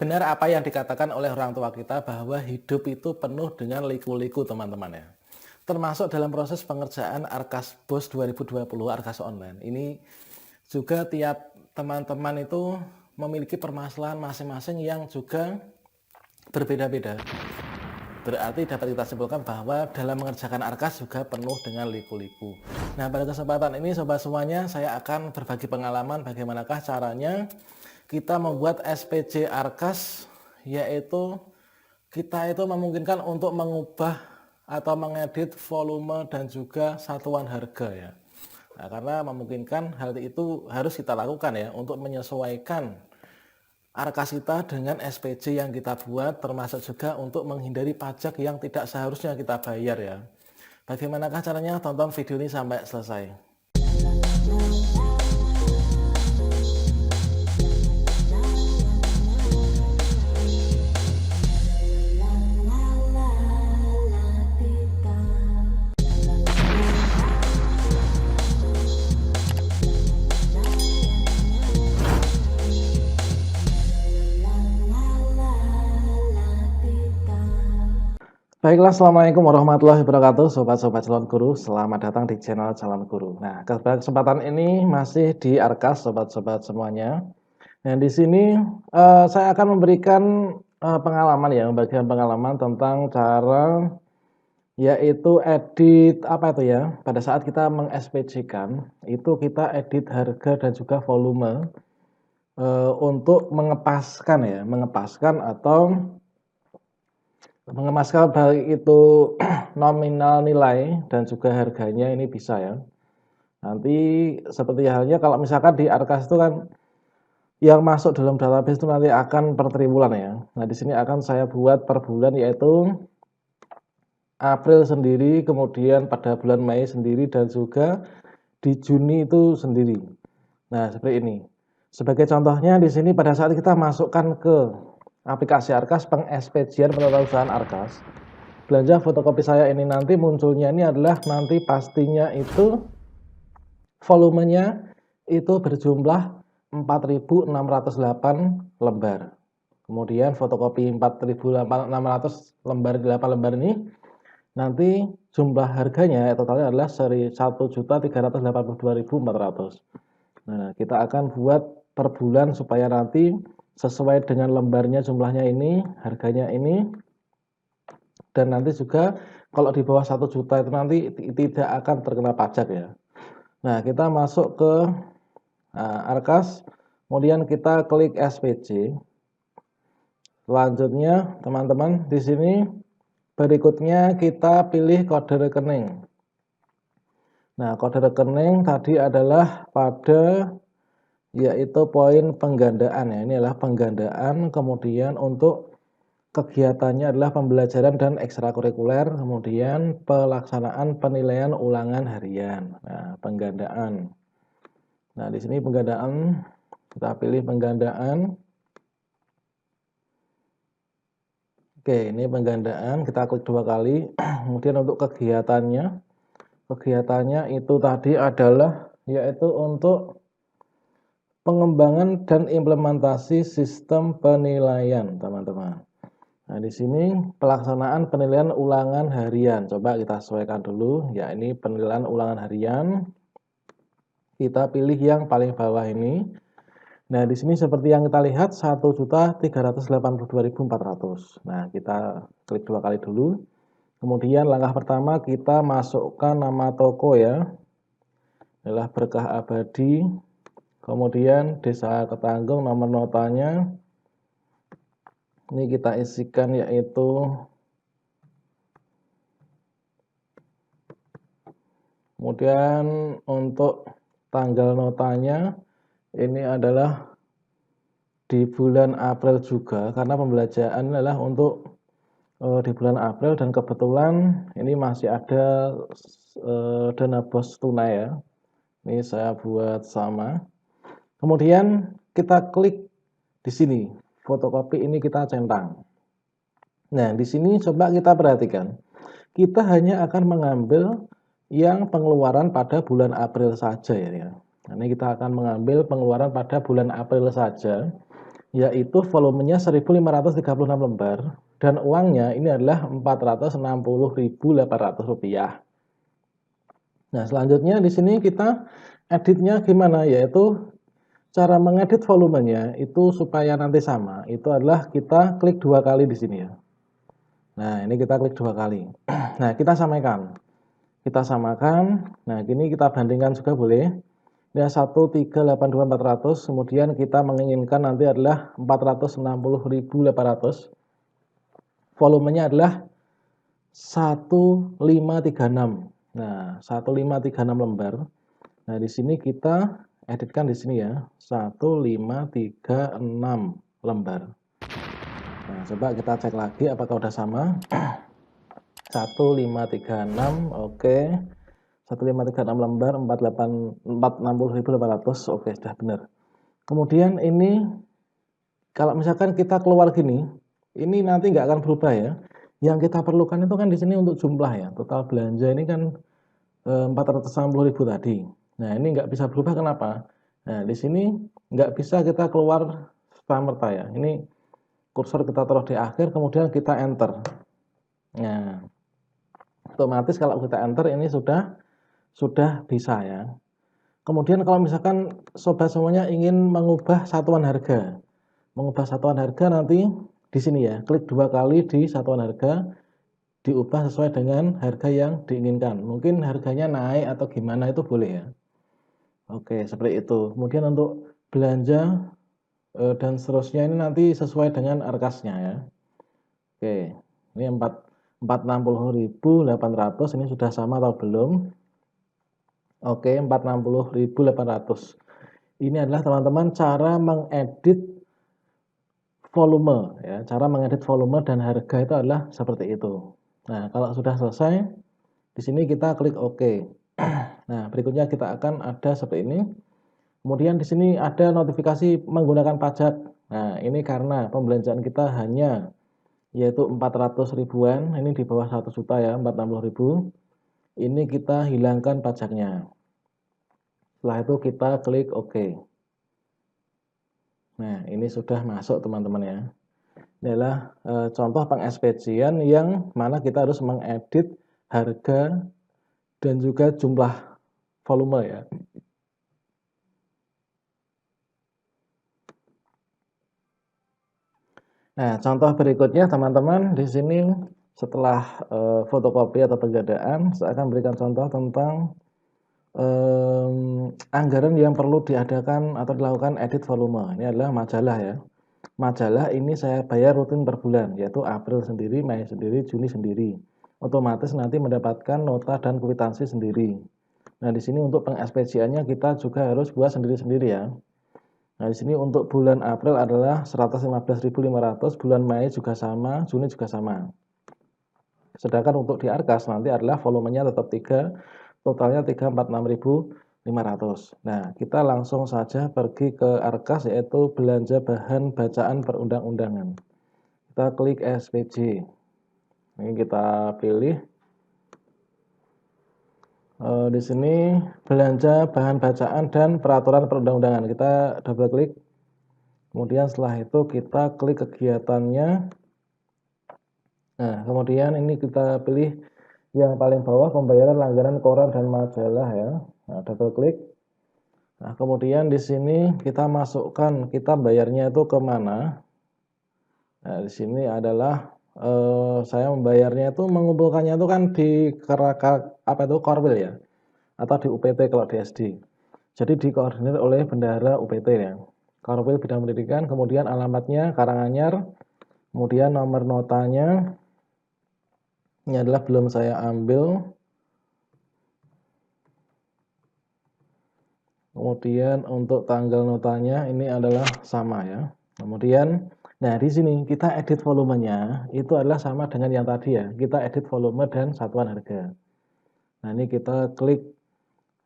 benar apa yang dikatakan oleh orang tua kita bahwa hidup itu penuh dengan liku-liku teman-teman ya. Termasuk dalam proses pengerjaan Arkas Bos 2020 Arkas Online. Ini juga tiap teman-teman itu memiliki permasalahan masing-masing yang juga berbeda-beda. Berarti dapat kita simpulkan bahwa dalam mengerjakan Arkas juga penuh dengan liku-liku. Nah, pada kesempatan ini sobat semuanya saya akan berbagi pengalaman bagaimanakah caranya kita membuat SPJ Arkas, yaitu kita itu memungkinkan untuk mengubah atau mengedit volume dan juga satuan harga ya. Nah, karena memungkinkan hal itu harus kita lakukan ya untuk menyesuaikan Arkas kita dengan SPJ yang kita buat, termasuk juga untuk menghindari pajak yang tidak seharusnya kita bayar ya. Bagaimanakah caranya? Tonton video ini sampai selesai. Baiklah, assalamualaikum warahmatullahi wabarakatuh, sobat-sobat calon guru. Selamat datang di channel calon guru. Nah, kesempatan ini masih di Arkas, sobat-sobat semuanya. Nah, di sini saya akan memberikan pengalaman ya, membagikan pengalaman tentang cara yaitu edit apa itu ya. Pada saat kita meng-SPJ-kan, itu kita edit harga dan juga volume untuk mengepaskan ya, mengepaskan atau mengemaskan baik itu nominal nilai dan juga harganya ini bisa ya. Nanti seperti halnya kalau misalkan di Arkas itu kan yang masuk dalam database itu nanti akan per triwulan ya. Nah, di sini akan saya buat per bulan yaitu April sendiri, kemudian pada bulan Mei sendiri dan juga di Juni itu sendiri. Nah, seperti ini. Sebagai contohnya di sini pada saat kita masukkan ke aplikasi Arkas, peng-SPJ-an penetausahaan Arkas, belanja fotokopi saya ini nanti munculnya ini adalah nanti pastinya itu volumenya itu berjumlah 4.608 lembar. Kemudian fotokopi 4.600 lembar 8 lembar ini nanti jumlah harganya totalnya adalah 1.382.400. Nah, kita akan buat per bulan supaya nanti sesuai dengan lembarnya jumlahnya ini, harganya ini. Dan nanti juga kalau di bawah 1 juta itu nanti tidak akan terkena pajak ya. Nah, kita masuk ke Arkas, kemudian kita klik SPJ. Selanjutnya, teman-teman, di sini berikutnya kita pilih kode rekening. Nah, kode rekening tadi adalah pada yaitu poin penggandaan ya. Ini adalah penggandaan, kemudian untuk kegiatannya adalah pembelajaran dan ekstrakurikuler, kemudian pelaksanaan penilaian ulangan harian. Nah, penggandaan. Nah, di sini penggandaan, kita pilih penggandaan. Oke, ini penggandaan, kita klik 2 kali. Kemudian untuk kegiatannya itu tadi adalah yaitu untuk pengembangan dan implementasi sistem penilaian, teman-teman. Nah, di sini pelaksanaan penilaian ulangan harian. Coba kita sesuaikan dulu. Ya, ini penilaian ulangan harian. Kita pilih yang paling bawah ini. Nah, di sini seperti yang kita lihat 1.382.400. Nah, kita klik 2 kali dulu. Kemudian langkah pertama kita masukkan nama toko ya. Adalah Berkah Abadi. Kemudian Desa Ketanggung, nomor notanya. Ini kita isikan yaitu kemudian untuk tanggal notanya ini adalah di bulan April juga karena pembelajaran adalah untuk di bulan April dan kebetulan ini masih ada dana bos tunai ya. Ini saya buat sama. Kemudian kita klik di sini, fotokopi ini kita centang. Nah, di sini coba kita perhatikan. Kita hanya akan mengambil yang pengeluaran pada bulan April saja ya. Nah, ini kita akan mengambil pengeluaran pada bulan April saja. yaitu volumenya 1.536 lembar dan uangnya ini adalah Rp460.800. Nah, selanjutnya di sini kita editnya gimana? Yaitu cara mengedit volumenya itu supaya nanti sama. Itu adalah kita klik 2 kali di sini ya. Nah, ini kita klik 2 kali. Nah, kita samakan. Kita samakan. Nah, gini kita bandingkan juga boleh. Ya 1382400, kemudian kita menginginkan nanti adalah 460.800. Volumenya adalah 1536. Nah, 1536 lembar. Nah, di sini kita editkan di sini ya, 1536 lembar. Nah, coba kita cek lagi apakah udah sama. 1536, oke. 1536 lembar, 460.800, oke sudah benar. Kemudian ini kalau misalkan kita keluar gini, ini nanti nggak akan berubah ya. Yang kita perlukan itu kan di sini untuk jumlah ya. Total belanja ini kan 460.000 tadi. Nah, ini nggak bisa berubah kenapa? Nah, di sini nggak bisa kita keluar serta-merta ya. Ini kursor kita taruh di akhir, kemudian kita enter. Nah, otomatis kalau kita enter ini sudah bisa ya. Kemudian kalau misalkan sobat semuanya ingin mengubah satuan harga, nanti di sini ya, klik 2 kali di satuan harga, diubah sesuai dengan harga yang diinginkan. Mungkin harganya naik atau gimana itu boleh ya. Oke, seperti itu. Kemudian untuk belanja dan seterusnya ini nanti sesuai dengan arkasnya ya. Oke, ini 460.800 ini sudah sama atau belum? Oke, 460.800. Ini adalah teman-teman cara mengedit volume ya. Cara mengedit volume dan harga itu adalah seperti itu. Nah, kalau sudah selesai, di sini kita klik OK. Nah, berikutnya kita akan ada seperti ini. Kemudian di sini ada notifikasi menggunakan pajak. Nah, ini karena pembelanjaan kita hanya yaitu 400 ribuan, ini di bawah 1 juta ya, 460.000. Ini kita hilangkan pajaknya. Setelah itu kita klik OK. Nah, ini sudah masuk teman-teman ya. Ini adalah contoh pengekspedisian yang mana kita harus mengedit harga dan juga jumlah volume ya. Nah, contoh berikutnya teman-teman di sini setelah fotokopi atau penggandaan, saya akan berikan contoh tentang anggaran yang perlu diadakan atau dilakukan edit volume. Ini adalah majalah ya. Majalah ini saya bayar rutin per bulan, yaitu April sendiri, Mei sendiri, Juni sendiri. Otomatis nanti mendapatkan nota dan kwitansi sendiri. Nah, di sini untuk pengekspedisiannya kita juga harus buat sendiri-sendiri ya. Nah, di sini untuk bulan April adalah 115.500, bulan Mei juga sama, Juni juga sama. Sedangkan untuk di Arkas nanti adalah volumenya tetap 3, totalnya 346.500. Nah, kita langsung saja pergi ke Arkas yaitu belanja bahan bacaan perundang-undangan. Kita klik SPJ. Ini kita pilih. Di sini belanja bahan bacaan dan peraturan perundang-undangan. Kita double klik. Kemudian setelah itu kita klik kegiatannya. Nah, kemudian ini kita pilih yang paling bawah pembayaran langganan koran dan majalah ya. Nah, double klik. Nah, kemudian di sini kita masukkan kita bayarnya itu ke mana. Nah, di sini adalah saya membayarnya itu mengumpulkannya itu kan di Korwil ya, atau di UPT kalau di SD. Jadi dikoordinir oleh bendahara UPT ya. Korwil Bidang Pendidikan, kemudian alamatnya Karanganyar, kemudian nomor notanya ini adalah belum saya ambil. Kemudian untuk tanggal notanya ini adalah sama ya. Kemudian nah di sini kita edit volumenya itu adalah sama dengan yang tadi ya. Kita edit volume dan satuan harga. Nah, ini kita klik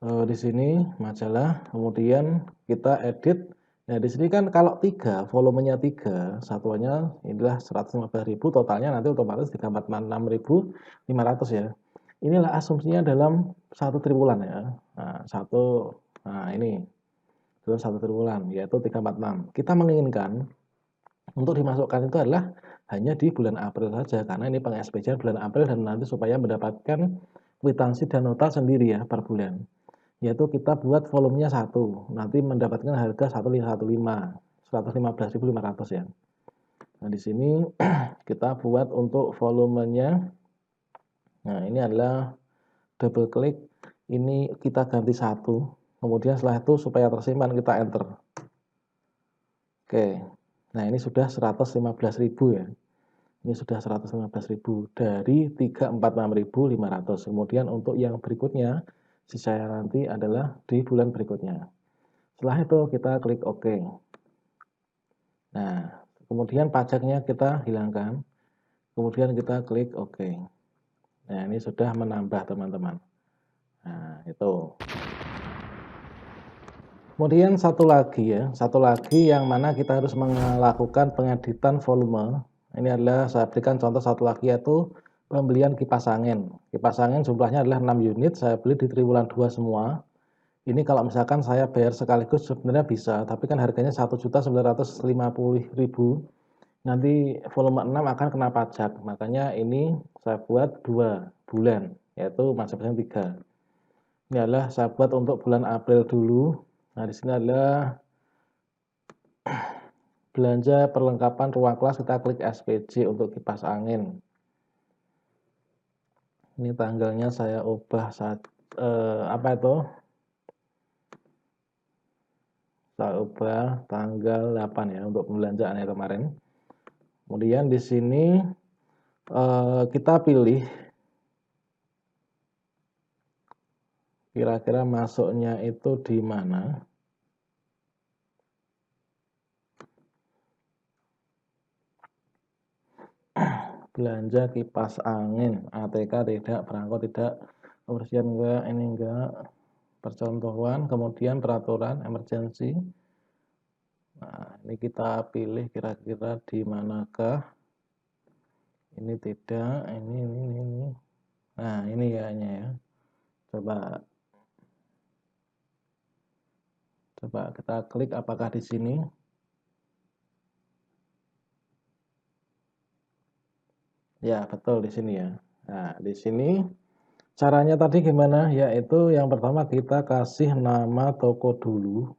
di sini majalah, kemudian kita edit. Nah, di sini kan kalau 3, volumenya 3, satuannya inilah 115.000, totalnya nanti otomatis 346.500 ya. Inilah asumsinya dalam 1 triwulan ya. Nah, ini dalam 1 triwulan yaitu 346. Kita menginginkan Untuk dimasukkan itu adalah hanya di bulan April saja, karena ini peng-SPJ bulan April dan nanti supaya mendapatkan kwitansi dan nota sendiri ya per bulan. Yaitu kita buat volumenya 1, nanti mendapatkan harga 115.500 ya. Nah, di sini kita buat untuk volumenya. Nah, ini adalah double klik, ini kita ganti 1. Kemudian setelah itu supaya tersimpan kita enter. Oke. Nah, ini sudah 115.000 ya. Ini sudah 115.000 dari 346.500. Kemudian untuk yang berikutnya saya nanti adalah di bulan berikutnya. Setelah itu kita klik OK. Nah, kemudian pajaknya kita hilangkan. Kemudian kita klik OK. Nah, ini sudah menambah teman-teman. Nah, itu. Kemudian satu lagi yang mana kita harus melakukan pengeditan volume. Ini adalah saya berikan contoh satu lagi yaitu pembelian kipas angin. Kipas angin jumlahnya adalah 6 unit, saya beli di triwulan 2 semua. Ini kalau misalkan saya bayar sekaligus sebenarnya bisa, tapi kan harganya 1.950.000. Nanti volume 6 akan kena pajak. Makanya ini saya buat 2 bulan, yaitu masing-masing 3. Ini adalah saya buat untuk bulan April dulu. Nah, di sini adalah belanja perlengkapan ruang kelas, kita klik SPJ untuk kipas angin. Ini tanggalnya saya ubah saat apa itu? Saya ubah tanggal 8 ya untuk pembelanjaannya kemarin. Kemudian di sini kita pilih kira-kira masuknya itu di mana. Belanja kipas angin, ATK tidak, perangko tidak, kebersihan enggak, ini enggak, percontohan, kemudian peraturan emergency. Nah, ini kita pilih kira-kira di manakah. Ini tidak, ini. Nah, ini kayaknya ya. Coba kita klik apakah di sini. Ya, betul di sini ya. Nah, di sini caranya tadi gimana? Yaitu yang pertama kita kasih nama toko dulu.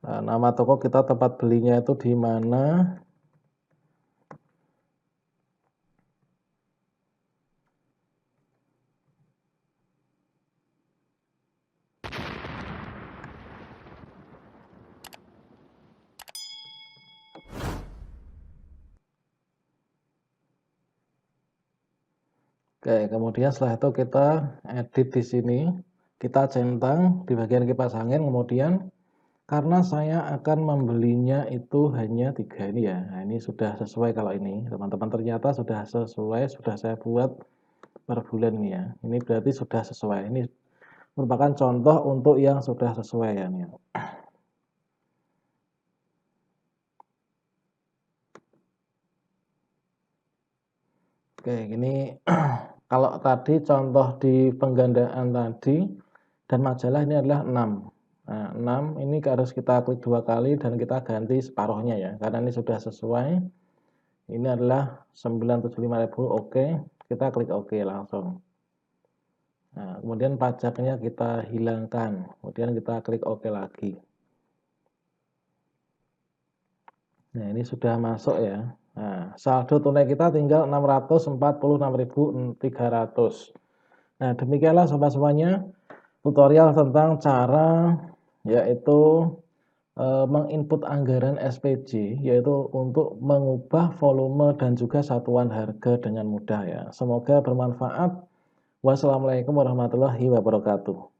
Nah, nama toko kita tempat belinya itu di mana? Oke, kemudian setelah itu kita edit di sini, kita centang di bagian kipas angin, kemudian karena saya akan membelinya itu hanya 3 ini ya. Nah, ini sudah sesuai kalau ini, teman-teman ternyata sudah sesuai, sudah saya buat per bulan ini ya. Ini berarti sudah sesuai. Ini merupakan contoh untuk yang sudah sesuai ya. Nih. Oke, ini kalau tadi contoh di penggandaan tadi dan majalah ini adalah 6. Nah, 6 ini harus kita klik 2 kali dan kita ganti separuhnya ya. Karena ini sudah sesuai. Ini adalah 975.000, oke. Kita klik oke langsung. Nah, kemudian pajaknya kita hilangkan. Kemudian kita klik oke lagi. Nah, ini sudah masuk ya. Nah, saldo tunai kita tinggal 646.300. Nah, demikianlah sobat semuanya tutorial tentang cara yaitu menginput anggaran SPJ, yaitu untuk mengubah volume dan juga satuan harga dengan mudah ya. Semoga bermanfaat. Wassalamualaikum warahmatullahi wabarakatuh.